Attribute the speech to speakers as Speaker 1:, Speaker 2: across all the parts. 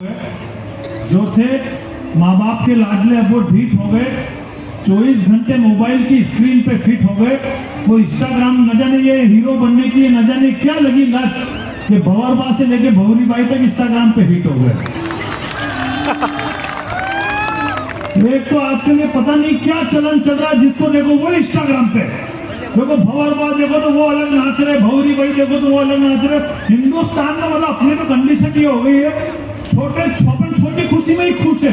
Speaker 1: जो थे माँ बाप के लाडले अब वो ढीठ हो गए, 24 घंटे मोबाइल की स्क्रीन पे फिट हो गए। वो इंस्टाग्राम न जाने ये हीरो बनने की न जाने क्या लगी लत कि भंवरबा से लेके भंवरीबाई तक इंस्टाग्राम पे हिट हो गए। एक तो आजकल ये पता नहीं क्या चलन चल रहा है, जिसको देखो वो इंस्टाग्राम पे देखो, भंवरबा देखो तो वो अलग नाच रहे, भंवरीबाई देखो तो वो अलग नाच रहे। हिंदुस्तान में मतलब अपने तो कंडीशन ये हो गई है, छोटी खुशी में ही खुश है,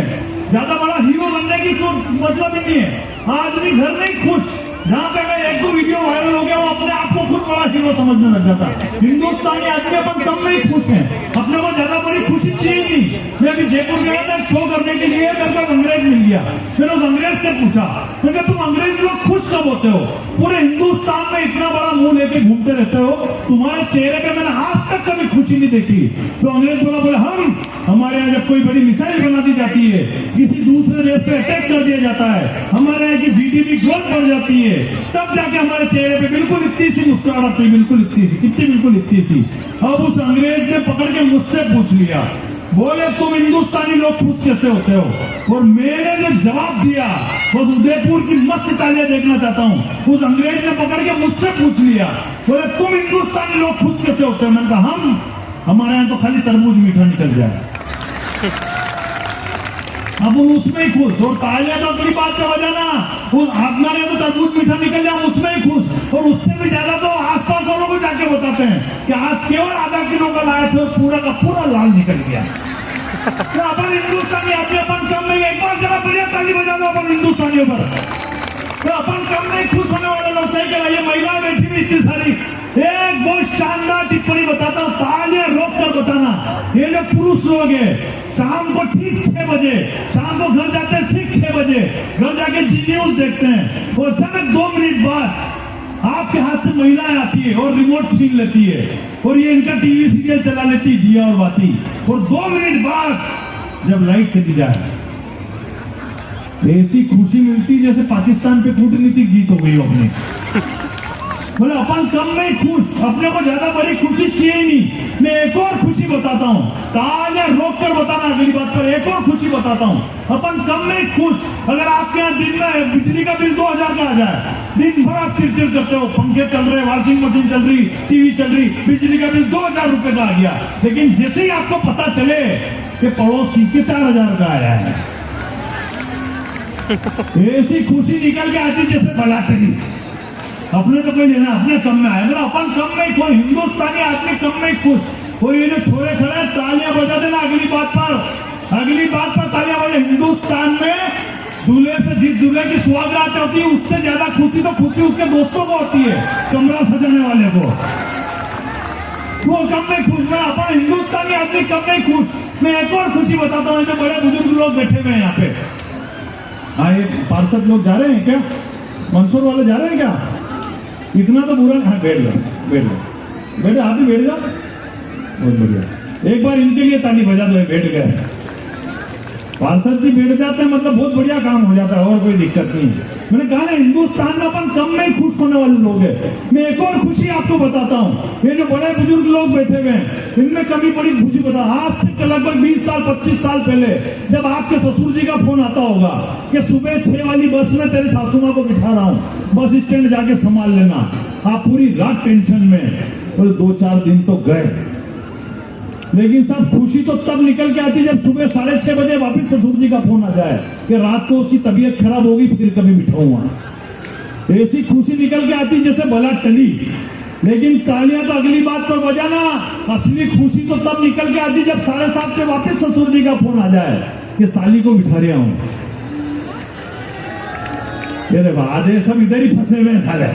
Speaker 1: ज्यादा बड़ा हीरो बनने की कोई मतलब ही नहीं है। आदमी घर में ही खुश, जहाँ पे अगर एक दो वीडियो वायरल हो गया वो अपने आप को खुद बड़ा हीरो समझने लग जाता है। हिंदुस्तानी आदमी अपन कम में ही खुश है, अपने को ज्यादा बड़ी खुशी चाहिए नहीं। मैं अभी जयपुर गया था शो करने के लिए, मेरे को अंग्रेज मिल गया। मैंने उस अंग्रेज से पूछा, मैंने तुम अंग्रेज लोग खुश कब होते हो? पूरे हिंदुस्तान में इतना बड़ा मुंह लेके घूमते रहते हो, तुम्हारे चेहरे पे मैंने आज तक कभी खुशी नहीं देखी। तो अंग्रेज बोले हमारे यहाँ जब कोई बड़ी मिसाइल बना दी जाती है, किसी दूसरे देश पे अटैक कर दिया जाता है, हमारे यहाँ की जीडीपी ग्रोथ बढ़ जाती है, तब जाके हमारे चेहरे पे बिल्कुल इतनी सी मुस्कुराहट आती है, बिल्कुल इतनी सी, कितनी बिल्कुल इतनी सी। अब उस अंग्रेज ने पकड़ के मुझसे पूछ लिया, बोले तुम हिंदुस्तानी लोग खुश कैसे होते हो? और मैंने जो जवाब दिया वो उदयपुर की मस्त तालियां देखना चाहता हूँ। उस अंग्रेज ने पकड़ के मुझसे पूछ लिया, बोले तुम हिंदुस्तानी लोग खुश कैसे होते हो? मैंने कहा हमारे यहाँ तो खाली तरबूज मीठा निकल जाए, अब उसमें ही खुश। और तालियां तो अगली बात पे बजाना, उस हमारे यहाँ तो तरबूज मीठा निकल जाए उसमें ही खुश। और उससे भी ज्यादा तो आसपास वालों को जाके बताते हैं कि आज केवल आधा किलो का लाए थे और पूरा का पूरा लाल निकल गया। तो अपन हिंदुस्तानी आदमी अपन कम नहीं, एक बार जरा बढ़िया ताली बजा दो अपन हिंदुस्तानियों पर। तो अपन कम नहीं खुश होने वाले लोग सही कह, ये महिलाएं बैठी हुई इतनी सारी, एक बहुत शानदार टिप्पणी बताता हूँ, तालियां रोक कर बताना। ये जो पुरुष लोग है शाम को ठीक 6 बजे, शाम को घर जाते हैं ठीक 6 बजे, घर जाके जी न्यूज देखते हैं और अचानक 2 मिनट बाद आपके हाथ से महिलाएं आती है और रिमोट छीन लेती है और ये इनका टीवी सीरियल चला लेती है दिया और बाती। और 2 मिनट बाद जब लाइट चली जाए ऐसी खुशी मिलती जैसे पाकिस्तान पे कूटनीतिक जीत हो गई अपने। बोले अपन कम में खुश, अपने को ज्यादा बड़ी खुशी चाहिए नहीं। मैं एक और खुशी बताता हूँ, तालियां रोक कर बताना अगली बात पर। एक और खुशी बताता हूँ, अपन कम में खुश। अगर आपके यहाँ दिन में बिजली का बिल 2000 का आ जाए, दिन भर आप चिड़चिड़ करते हो, पंखे चल रहे, वॉशिंग मशीन चल रही, टीवी चल रही, बिजली का बिल 2000 रुपए का आ गया। लेकिन जैसे ही आपको पता चले कि पड़ोसी के 4000 का आया है, ऐसी खुशी निकल के आती जैसे भला करी। अपने तो कोई लेना, अपने कम में आया, मतलब अपन कम में खुश, हिंदुस्तानी आदमी कम में खुश। और ये जो छोरे खड़े तालियां बजा देना अगली बात पर तालियां बजा। हिंदुस्तान में दूल्हे से जिस दूल्हे की सुहागरात होती है उससे ज्यादा खुशी तो खुशी उसके दोस्तों को होती है, कमरा सजाने वाले को। वो कम में खुश, मैं अपन हिंदुस्तानी आदमी कम में खुश। मैं एक और खुशी बताता हूँ, जो बड़े बुजुर्ग लोग बैठे हुए हैं यहाँ पे। हाँ, ये पार्षद लोग जा रहे हैं क्या? मंसूर वाले जा रहे हैं क्या? इतना तो बुरा। हाँ, बैठ जाओ, आप ही बैठ जाओ, बहुत बढ़िया। एक बार इनके लिए ताली बजा दो, बैठ गए। पार्षद जी बैठ जाते हैं मतलब बहुत बढ़िया काम हो जाता है, और कोई दिक्कत नहीं है। मैंने कहा ना हिंदुस्तान में अपन कम में ही खुश होने वाले लोग हैं। मैं एक और खुशी आपको बताता हूँ, ये जो बड़े बुजुर्ग लोग बैठे हुए हैं इनमें कभी बड़ी खुशी बता। आज से लगभग 20 साल 25 साल पहले जब आपके ससुर जी का फोन आता होगा कि सुबह 6 वाली बस में तेरे सासू माँ को बिठा रहा हूँ, बस स्टैंड जाके संभाल लेना, आप पूरी रात टेंशन में। और 2-4 दिन तो गए, लेकिन सब खुशी तो तब निकल के आती जब सुबह 6:30 बजे वापस ससुर जी का फोन आ जाए कि रात को उसकी तबीयत खराब होगी, फिर कभी बिठाऊंगा। ऐसी खुशी निकल के आती जैसे भला टली। लेकिन तालियां तो अगली बात पर बजाना, असली खुशी तो तब निकल के आती जब 7:30 से वापस ससुर जी का फोन आ जाए कि साली को बिठा रहा हूं। आधे सब इधर ही फंसे हुए सारे।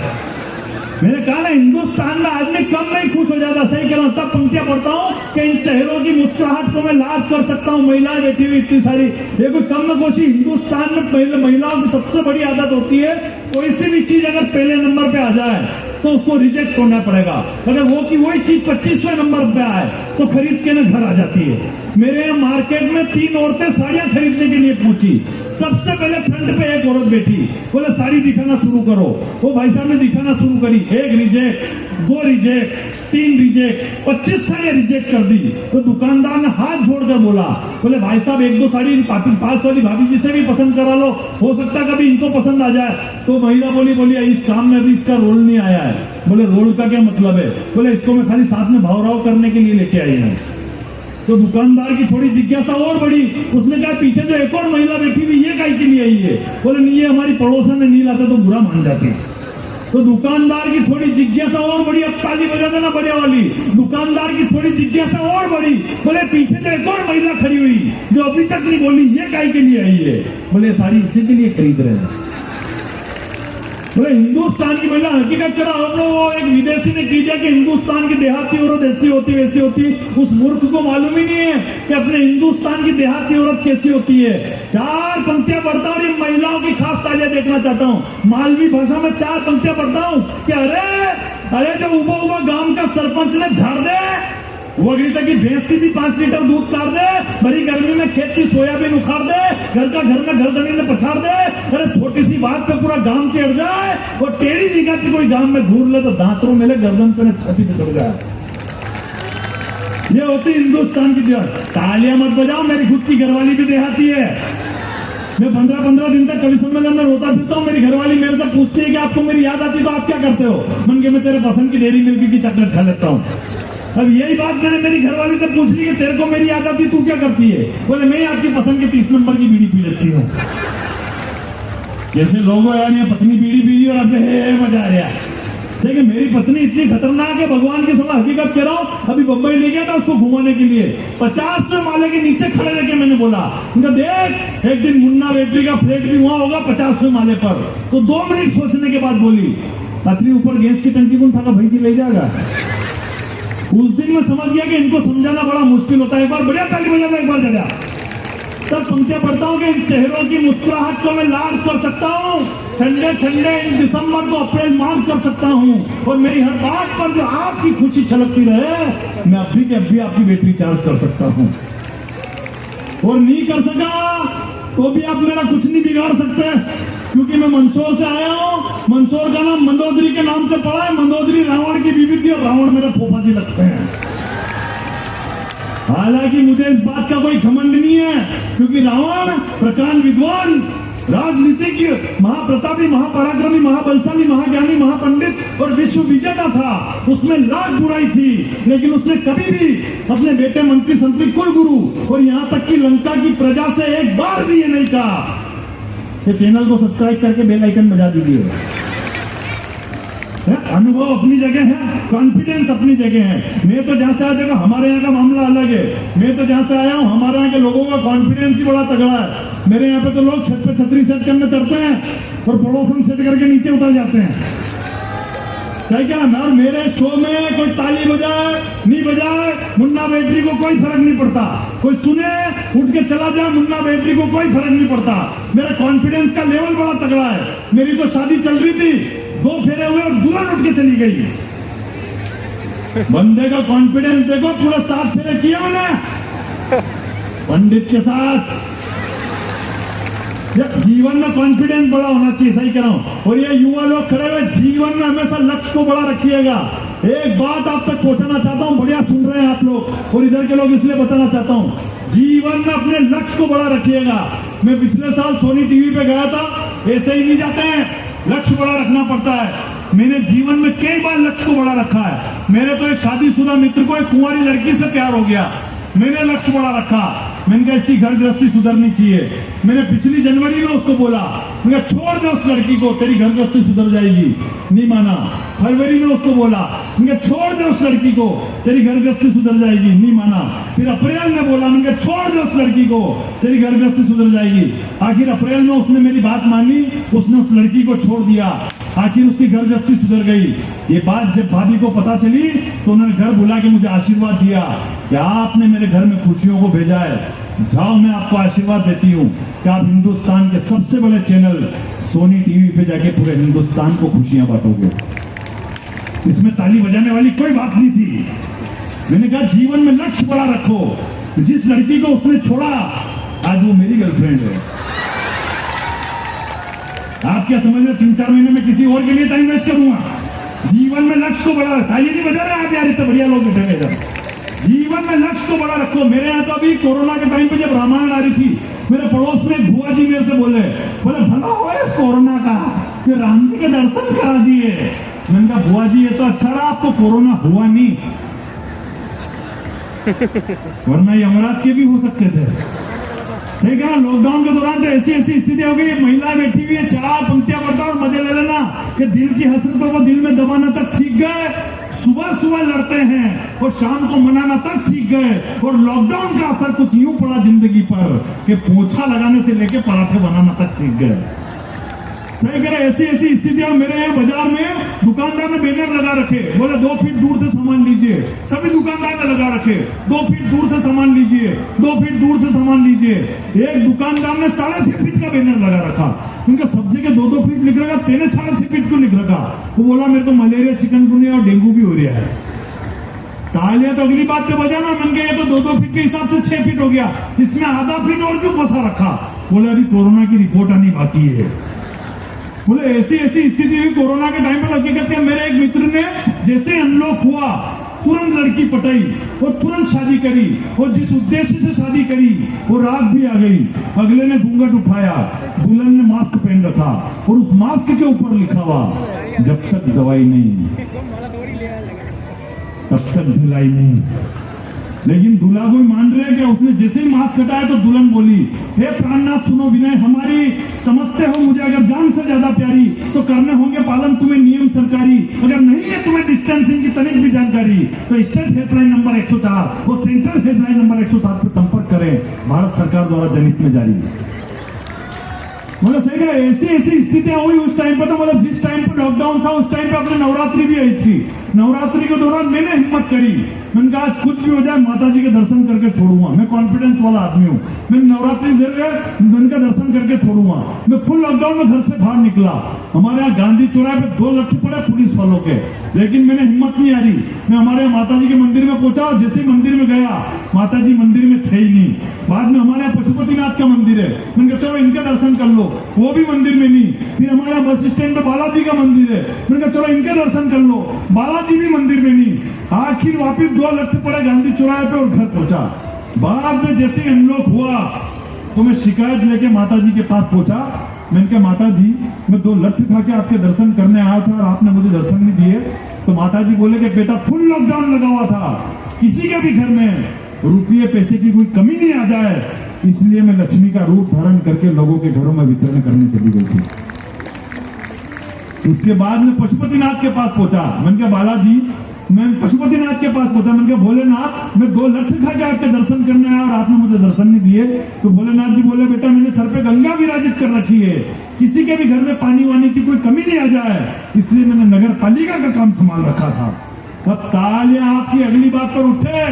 Speaker 1: मैंने कहा ना हिंदुस्तान में आदमी कम में ही खुश हो जाता, सही कह रहा हूं। तब पंक्तियां पढ़ता हूं कि इन चेहरों की मुस्कुराहट को मैं लाज कर सकता हूं। महिलाएं बैठी हुई इतनी सारी, ये कोई कम में खुशी। हिंदुस्तान में पहले महिलाओं की सबसे बड़ी आदत होती है, कोई सी भी चीज अगर पहले नंबर पे आ जाए तो उसको रिजेक्ट करना पड़ेगा। अगर वो की वही चीज 25वें नंबर पे आए तो खरीद के ना घर आ जाती है। मेरे मार्केट में 3 औरतें साड़ियां खरीदने के लिए पहुंची, सबसे पहले फ्रंट पे एक औरत बैठी, बोले साड़ी दिखाना शुरू करो। वो भाई साहब ने दिखाना शुरू करी, 1 रिजेक्ट, 2 रिजेक्ट, 3 रिजेक्ट, 25 साड़ियां रिजेक्ट कर दी। तो दुकानदार ने हाथ जोड़कर बोला, बोले भाई साहब 1-2 साड़ी पास वाली भाभी जी से भी पसंद करा लो, हो सकता कभी इनको पसंद आ जाए। तो महिला बोली इस काम में अभी इसका रोल नहीं आया है। बोले रोल का क्या मतलब है? बोले इसको मैं खाली साथ में भाव करने के लिए लेके आई हूँ। तो दुकानदार की थोड़ी जिज्ञासा और बढ़ी, उसने कहा पीछे जो एक और महिला बैठी हुई ये काहे के लिए आई है? बोले नहीं ये हमारी पड़ोसन ने नहीं लाता तो बुरा मान जाती। तो दुकानदार की थोड़ी जिज्ञासा और बढ़ी, अब ताली बजा देना बढ़िया वाली। दुकानदार की थोड़ी जिज्ञासा और बढ़ी, बोले पीछे जो एक और महिला खड़ी हुई जो अभी तक नहीं बोली ये काहे के लिए आई है? बोले साड़ी इसी के लिए खरीद रहे हैं। बोले हिंदुस्तान की महिला हकीकत करा हम लोग, वो एक विदेशी ने कह दिया कि हिंदुस्तान की देहाती औरत ऐसी होती वैसी होती। उस मूर्ख को मालूम ही नहीं है कि अपने हिंदुस्तान की देहाती औरत कैसी होती है। 4 पंक्तियां पढ़ता हूँ, इन महिलाओं की खास तालियां देखना चाहता हूँ। मालवी भाषा में 4 पंक्तियां पढ़ता हूँ कि अरे जो उबा गांव का सरपंच ने झाड़ दे, वो अगली तक की भैंस की भी 5 लीटर दूध काट दे, बड़ी गर्मी में खेत की सोयाबीन उखाड़ दे, घर में घर जमीन में पछाड़ दे। अरे छोटी सी बात पे पूरा गांव टेढ़ जाए, और टेढ़ी निगाह की कोई गांव में घूर ले तो दांतों में ले, गर्दन पे छाती पे चढ़ जाए। ये होती हिंदुस्तान की देहात। तालियां मत बजाओ, मेरी खुद की घरवाली भी देहाती है। मैं 15-15 दिन तक कवि सम्मेलन में रोता फिरता हूँ। मेरी घरवाली मेरे से पूछती है कि आपको मेरी याद आती तो आप क्या करते हो? मन के मैं तेरे पसंद की डेयरी मिल्क की चॉकलेट खा लेता हूँ। अब यही बात मैंने मेरी घरवाली से पूछ ली कि तेरे को मेरी याद आती तू क्या करती है? बोले मैं आपकी पसंद की 30 नंबर की बीड़ी पी लेती हूँ। जैसे लोग यार ये पत्नी बीड़ी पी और अब मजा आ रहा है। देखिए मेरी पत्नी इतनी खतरनाक है, भगवान की सुना हकीकत कह रहा हूँ। अभी बम्बई ले गया था उसको घुमाने के लिए, 50वें माले के नीचे खड़े रह के मैंने बोला उनका देख एक दिन मुन्ना बैटरी का फ्लैट भी हुआ होगा 50वें माले पर। तो 2 मिनट सोचने के बाद बोली पत्नी ऊपर गैस की टंकी कौन था भाई जी ले जाएगा। उस दिन मैं समझ गया कि इनको समझाना बड़ा मुश्किल होता है। एक बार बढ़िया ताली बजाना, एक बार जगह तब पंक्तियां पढ़ता हूँ कि इन चेहरों की मुस्कुराहट को मैं लाड कर सकता हूँ, ठंडे ठंडे इन दिसंबर को अप्रैल मार्च कर सकता हूँ, और मेरी हर बात पर जो आपकी खुशी छलकती रहे मैं अभी के अभी आपकी बैटरी चार्ज कर सकता हूँ। और नहीं कर सका तो भी आप मेरा कुछ नहीं बिगाड़ सकते, क्योंकि मैं मंदसौर से आया हूँ। मंदसौर का नाम मंदोदरी के नाम से पड़ा है। मंदोदरी रावण की बीवी थी और रावण मेरे फूफा जी लगते हैं। हालांकि मुझे इस बात का कोई घमंड नहीं है, क्योंकि रावण प्रकांड विद्वान, राजनीतिज्ञ, महाप्रतापी, महापराक्रमी, महाबलशाली, महाज्ञानी, महापंडित और विश्व विजेता था। उसमें लाख बुराई थी, लेकिन उसने कभी भी अपने बेटे मंत्री संतरी कुल गुरु और यहाँ तक कि लंका की प्रजा से एक बार भी ये नहीं कहा कि चैनल को सब्सक्राइब करके बेल आइकन बजा दीजिए। अनुभव अपनी जगह है, कॉन्फिडेंस अपनी जगह है। मैं तो जहां से आया, देखो हमारे यहाँ का मामला अलग है। मैं तो जहां से आया हूँ हमारे यहाँ के लोगों का कॉन्फिडेंस ही बड़ा तगड़ा है। मेरे यहाँ पे तो लोग छत पे छतरी सेट करने चढ़ते हैं और पड़ोसन सेट करके नीचे उतर जाते हैं। सही क्या ना? और मेरे शो में कोई ताली बजाए नहीं बजाए, मुन्ना बैटरी को कोई फर्क नहीं पड़ता। कोई सुने उठ के चला जाए, मुन्ना बैटरी को कोई फर्क नहीं पड़ता। मेरा कॉन्फिडेंस का लेवल बड़ा तगड़ा है। मेरी तो शादी चल रही थी, 2 फेरे हुए और दुल्हन उठ के चली गई। बंदे का कॉन्फिडेंस देखो, पूरा 7 फेरे किए मैंने पंडित के साथ। जब जीवन में कॉन्फिडेंस बड़ा होना चाहिए, सही कह रहा हूं। और ये युवा लोग खड़े हुए, जीवन में हमेशा लक्ष्य को बड़ा रखिएगा। एक बात आप तक पहुंचाना चाहता हूं, बढ़िया सुन रहे हैं आप लोग और इधर के लोग, इसलिए बताना चाहता हूं, जीवन में अपने लक्ष्य को बड़ा रखिएगा। मैं पिछले साल सोनी टीवी पे गया था, ऐसे ही नहीं जाते हैं, लक्ष्य बड़ा रखना पड़ता है। मैंने जीवन में कई बार लक्ष्य को बड़ा रखा है। मेरे तो एक शादीशुदा मित्र को एक कुंवारी लड़की से प्यार हो गया, मैंने लक्ष्य बड़ा रखा। मैंने कहा इसकी घर गृहस्थी सुधरनी चाहिए। मैंने पिछली जनवरी में उसको बोला, मैंने कहा छोड़ दे उस लड़की को, तेरी घर गृहस्थी सुधर जाएगी, नहीं माना। फरवरी में उसको बोला, मैंने कहा छोड़ दे उस लड़की को, तेरी घर गृहस्थी सुधर जाएगी, नहीं माना। फिर अप्रैल में बोला, मैंने कहा छोड़ दे उस लड़की को, तेरी घर गृहस्थी सुधर जाएगी। आखिर अप्रैल में उसने मेरी बात मानी, उसने उस लड़की को छोड़ दिया, आखिर उसकी घर गृहस्थी सुधर गई। ये बात जब भाभी को पता चली तो उन्होंने घर बुला के मुझे आशीर्वाद दिया कि आपने मेरे घर में खुशियों को भेजा है। जाओ, मैं आपको आशीर्वाद देती हूँ कि आप हिंदुस्तान के सबसे बड़े चैनल सोनी टीवी पे जाके पूरे हिंदुस्तान को खुशियां बांटोगे। इसमें ताली बजाने वाली कोई बात नहीं थी। मैंने कहा जीवन में लक्ष्य बड़ा रखो। जिस लड़की को उसने छोड़ा आज वो मेरी गर्लफ्रेंड है। आप क्या समझ रहे 3-4 महीने में किसी और के लिए टाइम वेस्ट करूंगा? जीवन में लक्ष्य को बड़ा, ताली नहीं बजा रहे आप यार, इतने बढ़िया लोग बैठे इधर। जीवन में लक्ष्य को बड़ा रखो। मेरे यहाँ तो अभी कोरोना के टाइम पे जब रामायण आ रही थी, मेरे पड़ोस में एक बुआ जी मेरे से बोले भला हो इस कोरोना का कि राम जी के दर्शन करा दिए। मैंने कहा बुआ जी ये तो अच्छा रहा, आपको कोरोना हुआ नहीं, वरना यमराज के भी हो सकते थे। ठीक है, लॉकडाउन के दौरान तो ऐसी स्थिति हो गई, महिला बैठी हुई है, 4 पंक्तियां पढ़ता और मजे ले लेना कि दिल की हसरतों को दिल में दबाना तक सीख गए। सुबह सुबह लड़ते हैं और शाम को मनाना तक सीख गए। और लॉकडाउन का असर कुछ यूं पड़ा जिंदगी पर कि पोछा लगाने से लेके पराठे बनाना तक सीख गए। सही कह रहे, ऐसी स्थितियां मेरे यहाँ बाजार में दुकानदार ने बैनर लगा रखे, बोले 2 फीट दूर से सामान लीजिए। सभी दुकानदार ने लगा रखे 2 फीट दूर से सामान लीजिए, 2 फीट दूर से सामान लीजिए। एक दुकानदार ने 6.5 फीट का बैनर लगा रखा, उनका सब जगह 2-2 फीट लिख रखा, तेने 6.5 फीट क्यों लिख रखा? वो बोला मेरे को मलेरिया, चिकनगुनिया और डेंगू भी हो रहा है। तालियां तो अगली बात पे बजाना, मन गया तो 2-2 फीट के हिसाब से 6 फीट हो गया, इसमें आधा फीट और क्यों फंसा रखा? बोले अभी कोरोना की रिपोर्ट आनी बाकी है। बोले ऐसी स्थिति हुई कोरोना के टाइम पर। हकीकत है, मेरे एक मित्र ने जैसे अनलॉक हुआ तुरंत लड़की पटाई और तुरंत शादी करी, और जिस उद्देश्य से शादी करी वो रात भी आ गई। अगले ने घूंघट उठाया, दुल्हन ने मास्क पहन रखा और उस मास्क के ऊपर लिखा हुआ जब तक दवाई नहीं तब तक ढिलाई नहीं। लेकिन दूल्हा को मान रहे हैं कि उसने जैसे ही मास्क हटाया तो दुल्हन बोली, हे प्राणनाथ सुनो विनय, हमारी समझते हो मुझे अगर जान से ज्यादा प्यारी, तो करने होंगे पालन तुम्हें नियम सरकारी। अगर नहीं है तुम्हें डिस्टेंसिंग की तनिक भी जानकारी तो स्टेट हेल्पलाइन नंबर 104 और सेंट्रल हेल्पलाइन नंबर 107 पर संपर्क करें, भारत सरकार द्वारा जनहित में जारी। मतलब सही है, ऐसी स्थितियां हुई उस टाइम पर। तो मतलब जिस टाइम पर लॉकडाउन था उस टाइम पे अपने नवरात्रि भी आई थी। नवरात्रि के दौरान मैंने हिम्मत करी, मैंने कहा आज कुछ भी हो जाए माता जी के दर्शन करके छोड़ूंगा। मैं कॉन्फिडेंस वाला आदमी हूँ, मैं नवरात्रि देर गए उनका दर्शन करके छोड़ूंगा। मैं फुल लॉकडाउन में घर से बाहर निकला। हमारे यहाँ गांधी चौराहे पे 2 लट्ठे पड़े पुलिस वालों के, लेकिन मैंने हिम्मत नहीं हारी। मैं हमारे माता जी के मंदिर में पहुंचा, जैसे मंदिर में गया माता जी मंदिर में थे ही नहीं। बाद में हमारे यहाँ पशुपतिनाथ का मंदिर है, मैंने कहा चलो इनके दर्शन कर लो, वो भी मंदिर में नहीं। फिर हमारे यहाँ बस स्टैंड पे बालाजी का मंदिर है, मैंने कहा चलो इनके दर्शन कर लो, बालाजी भी मंदिर में नहीं। आखिर वापिस 2 लट्ठे पड़े गांधी चौराहे पे और घर पहुंचा। बाद में जैसे अनलॉक हुआ तो मैं शिकायत लेके माता जी के पास पहुंचा। मैंने कहा माता जी मैं 2 लट्ठे खा के आपके दर्शन करने आया था और आपने मुझे दर्शन नहीं दिए। तो माता जी बोले कि बेटा फुल लॉकडाउन लगा हुआ था, किसी के भी घर में रुपये पैसे की कोई कमी नहीं आ जाए, इसलिए मैं लक्ष्मी का रूप धारण करके लोगों के घरों में विचरण करने चली गई थी। उसके बाद में पशुपतिनाथ के पास पहुंचा। मैंने कहा बालाजी मैं पशुपतिनाथ के पास पहुंचा, मैंने कहा भोलेनाथ मैं 2 लट्ठे खा के आपके दर्शन करने आया और आपने मुझे दर्शन नहीं दिए। तो भोलेनाथ जी बोले बेटा मैंने सर पे गंगा विराजित कर रखी है, किसी के भी घर में पानी वानी की कोई कमी नहीं आ जाए, इसलिए मैंने नगर पालिका का काम संभाल रखा था। तब तालियां आपकी अगली बात पर उठे।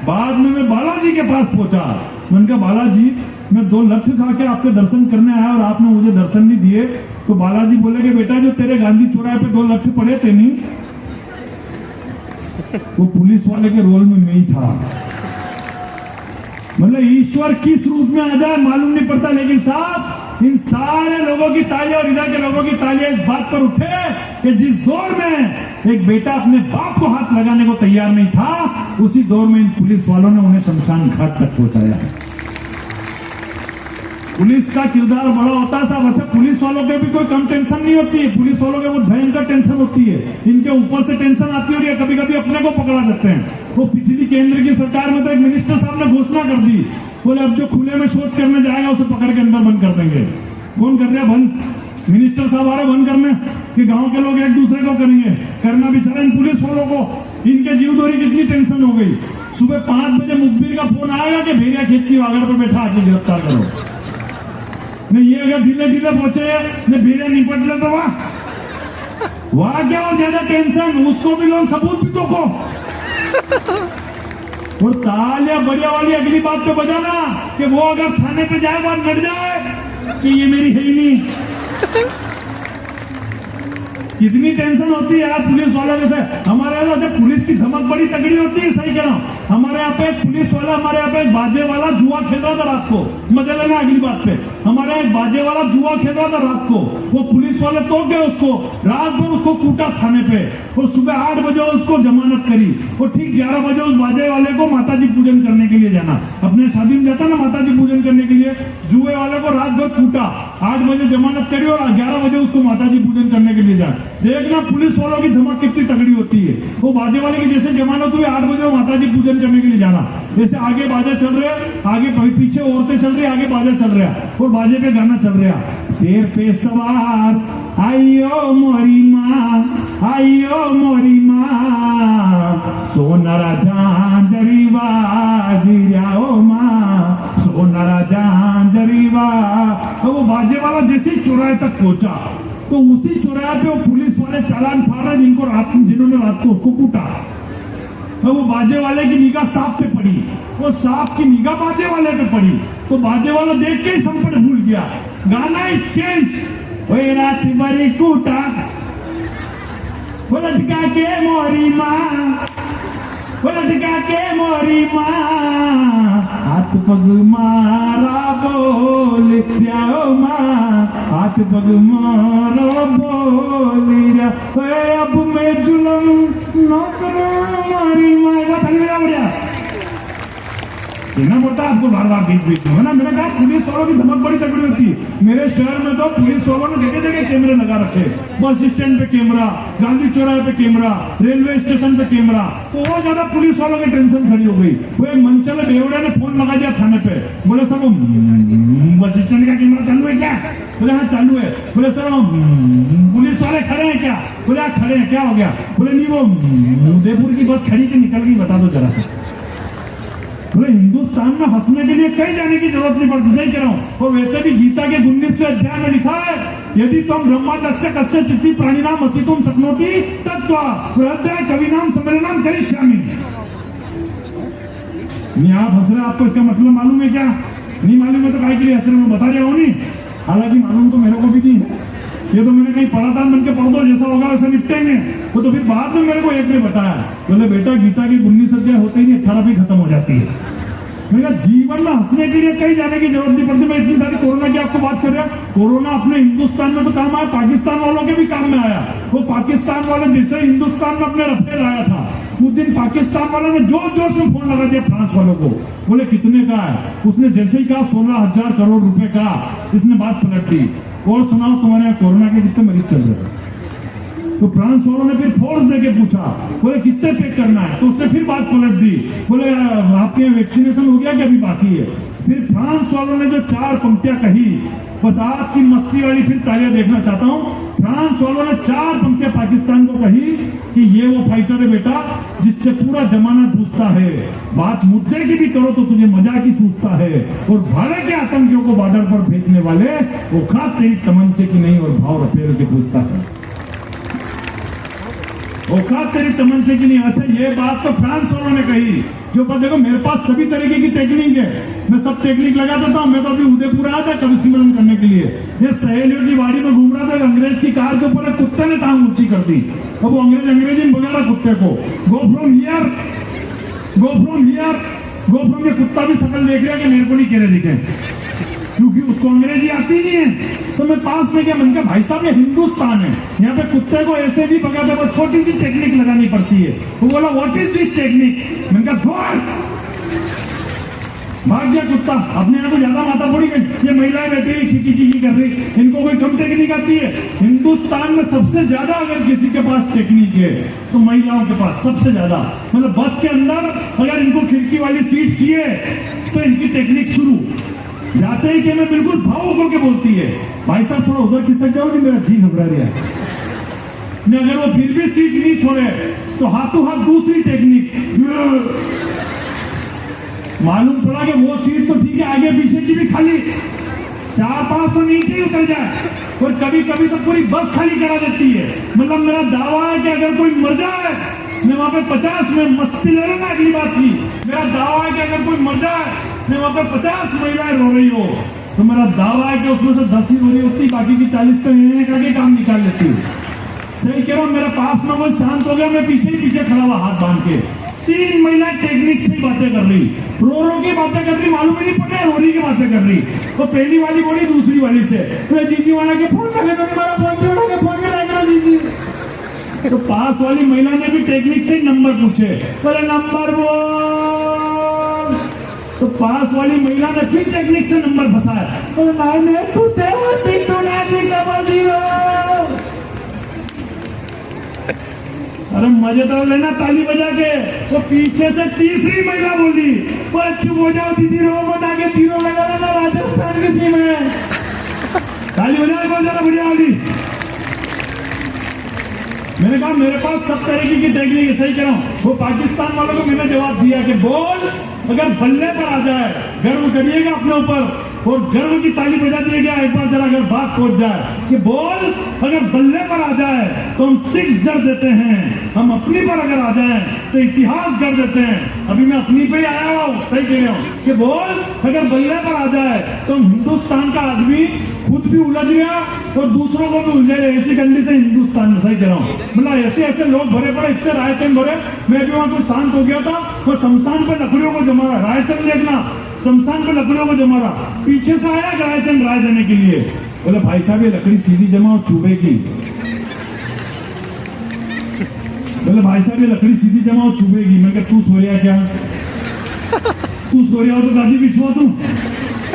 Speaker 1: बाद में मैं बालाजी के पास पहुंचा। मैंने कहा बालाजी मैं 2 लट्ठे खा के आपके दर्शन करने आया और आपने मुझे दर्शन नहीं दिए। तो बालाजी बोले कि बेटा जो तेरे गांधी चौराहे पे 2 लट्ठे पड़े थे नहीं, वो पुलिस वाले के रोल में मैं ही था। मतलब ईश्वर किस रूप में आ जाए मालूम नहीं पड़ता, लेकिन साहब इन सारे लोगों की तालियां और इधर के लोगों की तालियां इस बात पर उठे कि जिस दौर में एक बेटा अपने बाप को हाथ लगाने को तैयार नहीं था, उसी दौर में इन पुलिस वालों ने उन्हें शमशान घाट तक पहुंचाया है। पुलिस का किरदार बड़ा होता है साहब। अच्छा पुलिस वालों के भी कोई कम टेंशन नहीं होती है, पुलिस वालों के बहुत भयंकर टेंशन होती है। इनके ऊपर से टेंशन आती है और ये कभी कभी अपने को पकड़ा देते हैं। वो पिछली केंद्र की सरकार में तो एक मिनिस्टर साहब ने घोषणा कर दी, बोले अब जो खुले में शौच करने जाएगा उसे पकड़ के अंदर बंद कर देंगे। कौन कर रहा बंद? मिनिस्टर साहब आ रहे बंद करने कि गांव के लोग एक दूसरे को करेंगे। करना बेचारा इन पुलिस वालों को, इनके जीवदोरी कितनी टेंशन हो गई। सुबह 5 बजे मुखबिर का फोन आएगा कि भेड़िया खेत की वागड़ पर बैठा आके गिरफ्तार करो। नहीं ये अगर ढीले ढीले पहुंचे ने भेड़िया निपट ले तो वाह क्या और ज्यादा टेंशन, उसको भी लोन सबूत भी तो को। और तालियां बढ़िया वाली अगली बात पे बजाना कि वो अगर थाने पे जाए बात लड़ जाए कि ये मेरी है ही नहीं। कितनी टेंशन होती है यार पुलिस वालों में से। हमारे यहाँ पुलिस की धमक बड़ी तगड़ी होती है, सही कह रहा हूं। हमारे यहाँ पे एक पुलिस वाला, हमारे यहाँ पे एक बाजे वाला जुआ खेल रहा था रात को, मजा लेना अगली बात पे। हमारे यहाँ एक बाजे वाला जुआ खेल रहा था रात को, वो पुलिस वाले तो गए उसको, रात भर उसको कूटा थाने पे, और सुबह 8 बजे उसको जमानत करी, और ठीक 11 बजे उस बाजे वाले को माताजी पूजन करने के लिए जाना, अपने शादी में जाता ना माताजी पूजन करने के लिए, जुए वाले को रात भर कूटा, 8 बजे जमानत करी और 11 बजे उसको माताजी पूजन करने के लिए जा। देखना पुलिस वालों की धमक कितनी तगड़ी होती है। वो बाजे वाले की जैसे जमानत हुई 8 बजे माताजी पूजन करने के लिए जाना, जैसे आगे बाजा चल रहे, आगे पीछे औरतें चल रही, आगे बाजा चल रहा, और बाजे पे गाना चल रहा, शेर पे सवार आइयो मोरी माँ, आइयो मोरी माँ, सोनारा झांझरी बाजी जाओ माँ, सोनारा झांझरी बा। तो वो बाजे वाला जैसे चौराहे तक पहुंचा, तो उसी चौराहे पे वो पुलिस वाले चालान फाड़ रहे जिनको जिन्होंने रात को उसको कूटा। तो वो बाजे वाले की निगाह सांप पे पड़ी, वो सांप की निगाह बाजे वाले पे पड़ी, तो बाजे वाला देख के ही संपट भूल गया, गाना ही चेंज, वही रात बड़ी कूटा, वो लटका के मोरी माँ, वो लटका के मोरी माँ, हाथ पग मारा बोल जाओ माँ, हाथ पग मारा बोल जाओ, अब मैं जुलम न करो मारी माँ। बढ़िया देना पड़ता आपको बार बार बीच में, है ना। मैंने कहा पुलिस वालों की धमक बड़ी तगड़ी होती है। मेरे शहर में तो पुलिस वालों ने जगह जगह कैमरे लगा रखे, बस स्टैंड पे कैमरा, गांधी चौराहे पे कैमरा, रेलवे स्टेशन पे कैमरा। तो और ज्यादा पुलिस वालों की टेंशन खड़ी हो गई। वो एक मंचल बेवड़े ने फोन लगा दिया थाने पे, बोले सर वो बस स्टैंड का कैमरा चालू है क्या? बोले हाँ चालू है। बोले सर पुलिस वाले खड़े हैं क्या? बोले हाँ खड़े हैं। क्या हो गया? बोले नहीं वो उदयपुर की बस खड़ी के निकल गई, बता दो जरा सा। बोले हिंदुस्तान में हंसने के लिए कहीं जाने की जरूरत नहीं पड़ती, सही कह रहा हूं। और वैसे भी गीता के 19वें अध्याय में लिखा है, यदि तुम ब्रह्मांडस्य कस्य चित्ती प्राणिनाम असितुम शक्नोति तत्वा हृदय कविनाम सम्मेलनम करिष्यामि। नहीं आप हंस रहे, आपको इसका मतलब मालूम है क्या? नहीं मालूम है तो काय के लिए हंस रहे, मैं बता रहा हूं। नहीं हालांकि मालूम तो मेरे को भी नहीं है, ये तो मैंने कहीं पढ़ा था, मन के पढ़ दो, जैसा होगा वैसे निपटेंगे। वो तो फिर बाद में मेरे को एक ने बताया, बोले बेटा गीता की 19 अध्याय होते ही 18वीं खत्म हो जाती है। मेरा जीवन में हंसने के लिए कहीं जाने की जरूरत नहीं पड़ती। मैं इतनी सारी कोरोना की आपको बात कर रहा हूं, कोरोना अपने हिंदुस्तान में तो काम आया, पाकिस्तान वालों के भी काम में आया। वो पाकिस्तान वाले जैसे हिंदुस्तान में अपने रफेल आया था, उस दिन पाकिस्तान वालों ने जोर जोर से फोन लगा दिया फ्रांस वालों को, बोले कितने का है? उसने जैसे ही कहा 16,000 करोड़ रुपए का, इसने बात पलट दी, और सुनाओ तुम्हारे यहाँ कोरोना के कितने मरीज चल रहे हैं? तो फ्रांस वालों ने फिर फोर्स देके पूछा, बोले कितने पे करना है? तो उसने फिर बात पलट दी, बोले आपके वैक्सीनेशन हो गया कि अभी बाकी है? फिर फ्रांस वालों ने जो 4 पंक्तियां कही, बस आपकी मस्ती वाली फिर तालियां देखना चाहता हूं। फ्रांस वालों ने 4 पंक्तियां पाकिस्तान को कही कि ये वो फाइटर है बेटा जिससे पूरा जमाना पूछता है, बात मुद्दे की भी करो तो तुझे मजाक ही सूझता है, और भारत के आतंकियों को बॉर्डर पर भेजने वाले वो खास तेरी तमंचे की नहीं और भाव रफेल के पूछता है, औकात तेरी तमंचे की नहीं। अच्छा ये बात तो फ्रांस वालों ने कही, जो पर देखो मेरे पास सभी तरीके की टेक्निक है, मैं सब टेक्निक लगा देता हूं। मैं तो अभी उदयपुर आया था कवि सम्मेलन करने के लिए, ये सहेलियों की वाड़ी में घूम रहा था, अंग्रेज की कार के ऊपर कुत्ते ने टांग ऊंची कर दी, तो वो अंग्रेजी में बोला था कुत्ते को, go from here, go from here, go from. ये कुत्ता भी शकल देख रहा है कि मेरे को नहीं कह रहे दिखे, क्योंकि उसको अंग्रेजी आती नहीं है। तो मैं पास में गया, मैंने कहा भाई साहब ये हिंदुस्तान है, यहाँ पे कुत्ते को ऐसे भी भगाते हुए छोटी सी टेक्निक लगानी पड़ती है। वो बोला व्हाट इज दिस टेक्निक? मैंने कहा दौड़, भाग गया कुत्ता। अपने यहाँ को ज्यादा माथा फोड़ी गई, ये महिलाएं बैठी हुई खिकी खिकी कर रही, इनको कोई कम टेक्निक आती है? हिंदुस्तान में सबसे ज्यादा अगर किसी के पास टेक्निक है तो महिलाओं के पास सबसे ज्यादा। मतलब बस के अंदर अगर इनको खिड़की वाली सीट चाहिए तो इनकी टेक्निक शुरू, जाते ही कि मैं बिल्कुल भावुक होकर बोलती है, भाई साहब थोड़ा उधर खिसक जाओ, नहीं मेरा जी घबरा रहा है। अगर वो फिर भी सीट नहीं छोड़े तो हाथों हाथ दूसरी टेक्निक, मालूम पड़ा कि वो सीट तो ठीक है, आगे पीछे की भी खाली, 4-5 तो नीचे ही उतर जाए, और कभी कभी तो पूरी बस खाली करा देती है। मतलब मेरा दावा है कि अगर कोई मर जाए, मैं वहां पे 50 में मस्ती ले लेना अगली बात की, मेरा दावा है कि अगर कोई मर जाए, मैं वहां पे 50 महिलाएं रो रही हो, तो मेरा दावा है कि उसमें से 10 ही रो रही होती, बाकी की 40 तो एक आगे काम निकाल लेती हूँ। सही कह रहा हूं, मेरे पास में वो शांत हो गया, मैं पीछे ही पीछे खड़ा हुआ हाथ बांध के, 3 महिला टेक्निक से बातें कर रही, रो की बातें कर रही, मालूम ही नहीं पड़े रोरी की बातें कर रही। तो पहली वाली बोली दूसरी वाली से, तो जीजी वाला के फोन लगे तो हमारा फोन जोड़ा के फोन में लगा जीजी। तो पास वाली महिला ने भी टेक्निक से नंबर पूछे, बोले नंबर बोल। तो पास वाली महिला ने फिर टेक्निक से नंबर फंसाया, बोले 9827629600। अरे मजेदार लेना ताली बजा के। तो पीछे से तीसरी महिला बोली, बोले चुप हो जाओ दीदी, रो मत, आगे जीरो लगा लेना राजस्थान की सीम है। ताली बजा के बोल जरा बढ़िया वाली। मैंने कहा मेरे पास सब तरीके की टेक्निक है, सही कह रहा हूं। वो पाकिस्तान वालों को मैंने जवाब दिया कि बोल, अगर बल्ले पर आ जाए गर्व करिएगा अपने ऊपर और गर्व की ताली बजा दिएगा एक बार जरा, अगर बात पहुंच जाए कि बोल अगर बल्ले पर आ जाए तो हम 6 जड़ देते हैं, हम अपनी पर अगर आ जाए तो इतिहास गढ़ देते हैं। अभी मैं अपनी पे ही आया हूं, सही कह रहा हूं कि बोल अगर बल्ले पर आ जाए तो हम हिंदुस्तान का आदमी खुद भी उलझ गया और दूसरों को भी उलझे रहे। ऐसी कंडीशन हिंदुस्तान में, सही कह रहा हूँ। मतलब ऐसे ऐसे लोग भरे पड़े, इतने रायचंद भरे। मैं भी वहां कुछ शांत हो गया था, वो शमशान पे लकड़ियों को जमा रहा, रायचंद देखना शमशान पे लकड़ियों को जमा रहा। पीछे से आया रायचंद राय देने के लिए, बोले भाई साहब ये लकड़ी सीधी जमाओ चुभेगी। बोले भाई साहब ये लकड़ी सीधी जमाओ चुभेगी। मैं कहा तू सोया क्या, तू सोया हो तो गादी बिछवा तू,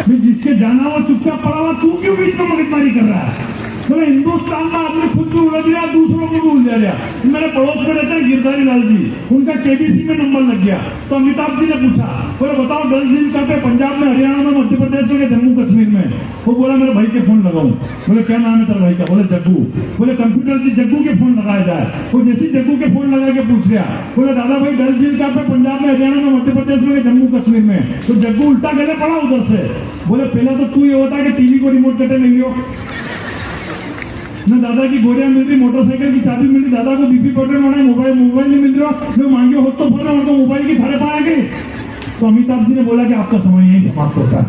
Speaker 1: जिसके जाना वो चुपचाप पड़ा हुआ, तू क्यों बीच में मगजमारी कर रहा है। बोले हिंदुस्तान में आदमी खुद भी उलझ रहा, दूसरों को भी उलझा रहा। मेरे पड़ोस में रहते हैं गिरधारी लाल जी, उनका केबीसी में नंबर लग गया। तो अमिताभ जी ने पूछा, बोले बताओ डल झील कहाँ पे, पंजाब में, हरियाणा में, मध्य प्रदेश में, जम्मू कश्मीर में। वो बोला मेरे भाई के फोन लगाऊं। बोले क्या नाम है तेरा भाई का, बोले जग्गू। बोले कंप्यूटर से जग्गू के फोन लगाया जाए। वो जैसे जग्गू के फोन लगा के पूछ रहा, बोले दादा भाई डल झील कहाँ पे, पंजाब में, हरियाणा में, मध्य प्रदेश में, जम्मू कश्मीर में। तो जग्गू उल्टा गले पड़ा उधर से। बोले पहला तो तू ये होता कि टीवी को रिमोट कटे नहीं लियो न, दादा की गोलियां मिल रही, मोटरसाइकिल की चाबी मिल रही, दादा को बीपी बटन होना, मोबाइल नहीं मिल रहा, जो मांगे हो तो बोलो, उनको मोबाइल की थारे पाएंगे। तो अमिताभ जी ने बोला कि आपका समय यही समाप्त होता है।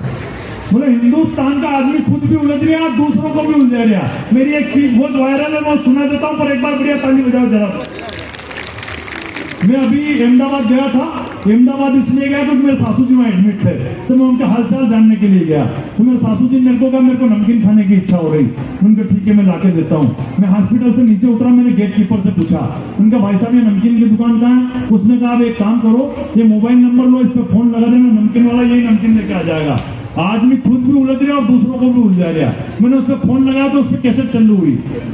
Speaker 1: बोले हिंदुस्तान का आदमी खुद भी उलझ रहा, दूसरों को भी उलझा रहा। मेरी एक चीज बहुत वायरल है, बहुत सुना देता हूँ, पर एक बार बढ़िया ताली बजाओ जरा। मैं अभी अहमदाबाद गया था। अहमदाबाद इसलिए गया क्योंकि मेरे सासू जी वहाँ एडमिट थे, तो मैं उनका हालचाल जानने के लिए गया। तो मेरे सासू जी मेरे को कहा मेरे को नमकीन खाने की इच्छा हो रही। उनका ठीक है मैं लाके देता हूँ। मैं हॉस्पिटल से नीचे उतरा, मैंने गेट कीपर से पूछा, उनका भाई साहब ये नमकीन की दुकान कहाँ है। उसने कहा आप एक काम करो, ये मोबाइल नंबर लो, इस पर फोन लगा देना, नमकीन वाला यही नमकीन लेके आ जाएगा। आदमी खुद भी उलझ रहा और दूसरों को भी उलझा रहा। मैंने उस पर फोन लगाया तो उस पर कैसेट चालू हुई,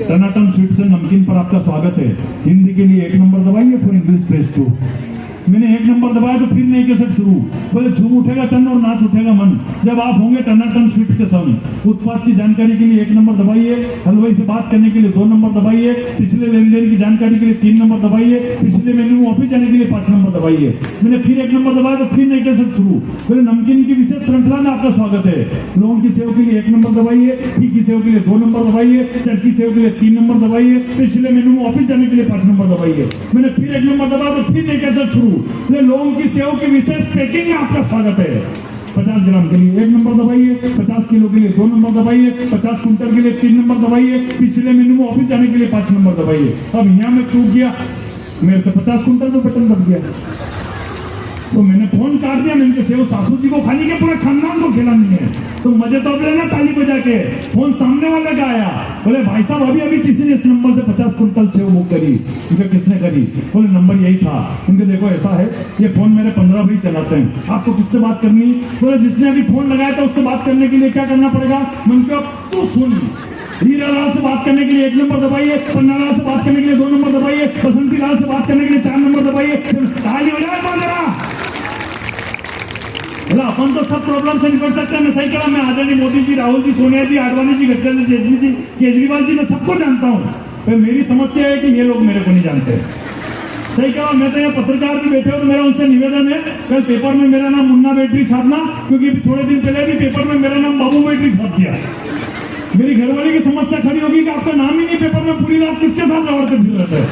Speaker 1: टनाटन स्वीट से नमकीन पर आपका स्वागत है, हिंदी के लिए 1 नंबर दबाइए, फिर इंग्लिश प्रेस 2। मैंने 1 नंबर दबाया तो फिर नई कैसेट शुरू। बोले झूम उठेगा तन और नाच उठेगा मन, जब आप होंगे टनाटन स्वीट्स के संग। उत्पाद की जानकारी के लिए 1 नंबर दबाइए, हलवाई से बात करने के लिए 2 नंबर दबाइए, पिछले लेन देन की जानकारी के लिए 3 नंबर दबाइए, पिछले मेन्यू में वापस जाने के लिए 5 नंबर दबाइए। मैंने फिर 1 नंबर दबाया तो फिर नई कैसेट शुरू। बोले नमकीन की विशेष श्रृंखला में आपका स्वागत है, लोगों की सेव के लिए 1 नंबर दबाइए, घी की सेव के लिए 2 नंबर दबाइए, चरखी सेव के लिए 3 नंबर दबाइए, पिछले मेन्यू में वापस जाने के लिए 5 नंबर दबाइए। मैंने फिर 1 नंबर दबाया तो फिर नई कैसेट शुरू। लोगों की सेव की विशेष पैकिंग में आपका स्वागत है, 50 ग्राम के लिए 1 नंबर दबाइए, 50 किलो के लिए 2 नंबर दबाइए, 50 कुंटल के लिए 3 नंबर दबाइए, पिछले मेन्यू में ऑफिस जाने के लिए 5 नंबर दबाइए। अब यहाँ में चूक गया, मेरे से 50 कुंटल तो बटन दब गया, तो मैंने फोन काट दिया। मैंने सेव सासू जी को खानी के पूरे खानदान को खिलानी है, तो मजे तो लेना ताली बजा के। फोन सामने वाले का आया, बोले भाई साहब अभी अभी किसी ने इस नंबर से 50 कुंटल सेव बुक करी। उनका किसने करी, बोले नंबर यही था। उनके देखो ऐसा है, ये फोन मेरे 15 भाई चलाते हैं, आपको किससे बात करनी। बोले जिसने अभी फोन लगाया था उससे बात करने के लिए क्या करना पड़ेगा। मैंने तू सुन, हीरा लाल से बात करने के लिए 1 नंबर दबाइए, पन्ना लाल से बात करने के लिए 2 नंबर दबाइए, बसंती लाल से बात करने के लिए 4 नंबर दबाइए। ताली बजाए अपन तो सब प्रॉब्लम से निपट सकते हैं। मैं सही कहा, मैं आदरणीय मोदी जी, राहुल जी, सोनिया जी, आडवाणी जी, गडकरी जी, जेटली जी, केजरीवाल जी, मैं सबको जानता हूँ। पर मेरी समस्या है कि ये लोग मेरे को नहीं जानते। सही कहा, मैं तो यहाँ पत्रकार भी बैठे हो, तो मेरा उनसे निवेदन है कल पेपर में मेरा नाम मुन्ना बैटरी छापना, क्योंकि थोड़े दिन पहले भी पेपर में मेरा नाम बाबू बैटरी छाप दिया। मेरी घरवाली की समस्या खड़ी होगी कि आपका नाम ही नहीं पेपर में, पूरी रात किसके साथ लड़ते फिर रहते हैं।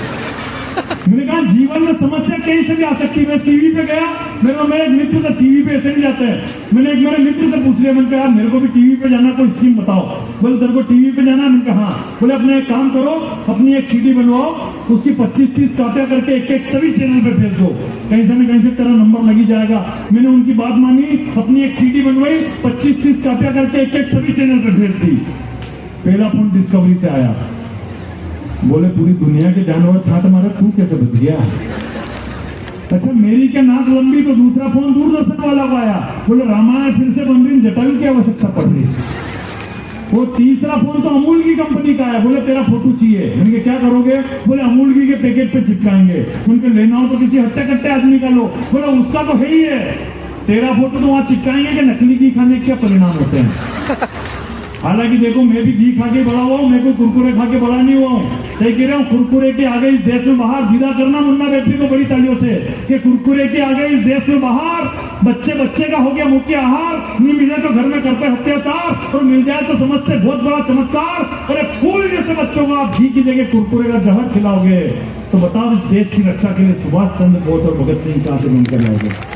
Speaker 1: मैंने कहा जीवन में समस्या कहीं से भी आ सकती है। मैं टीवी पे गया, मेरे एक मित्र से टीवी पे ऐसे नहीं जाते हैं। मैंने एक मेरे मित्र से पूछ लिया, मैंने कहा यार मेरे को भी टीवी पे जाना, कोई स्कीम बताओ। बोले तेरे को टीवी पे जाना? मैंने कहा हाँ। बोले अपने एक काम करो, अपनी एक सीडी बनवाओ, उसकी 25-30 कॉपियां करके एक सभी चैनल पे भेज दो, कहीं से न कहीं से तेरा नंबर लगी जाएगा। मैंने उनकी बात मानी, अपनी एक सीडी बनवाई, 25-30 कॉपियां करके एक सभी चैनल पे भेज दी। पहला फोन डिस्कवरी से आया। बोले पूरी दुनिया के जानवर छाट मारे, तू कैसे बच गया? अच्छा मेरी क्या नाक लंबी, तो दूसरा फोन दूरदर्शन वाला को आया। बोले रामायण फिर से बन रही, जटायु की आवश्यकता पड़ रही। वो तीसरा फोन तो अमूल की कंपनी का है। बोले तेरा फोटो चाहिए। मैंने क्या करोगे? बोले अमूल की के पैकेट पे चिपकाएंगे। उनके लेना हो तो किसी हट्टे कट्टे आदमी का लो। बोले उसका तो है ही है, तेरा फोटो तो वहां चिपकाएंगे कि नकली घी खाने के क्या परिणाम होते हैं। हालांकि देखो मैं भी घी खा के बड़ा हुआ हूं, मैं कोई कुरकुरे खा के बड़ा नहीं हुआ हूं। सही कह रहा हूं, कुरकुरे के आगे इस देश में बाहर विदा करना मुन्ना बेटी को बड़ी तालियों से कि कुरकुरे के आगे इस देश में बाहर बच्चे बच्चे का हो गया मुख्य आहार। नहीं मिले तो घर में करते अत्याचार, और मिल जाए तो समझते बहुत बड़ा चमत्कार। अरे फूल जैसे बच्चों को आप घी की जगह कुरकुरे का जहर खिलाओगे तो बताओ इस देश की रक्षा के लिए सुभाष चंद्र बोस और भगत सिंह कहां से बनकर लाओगे?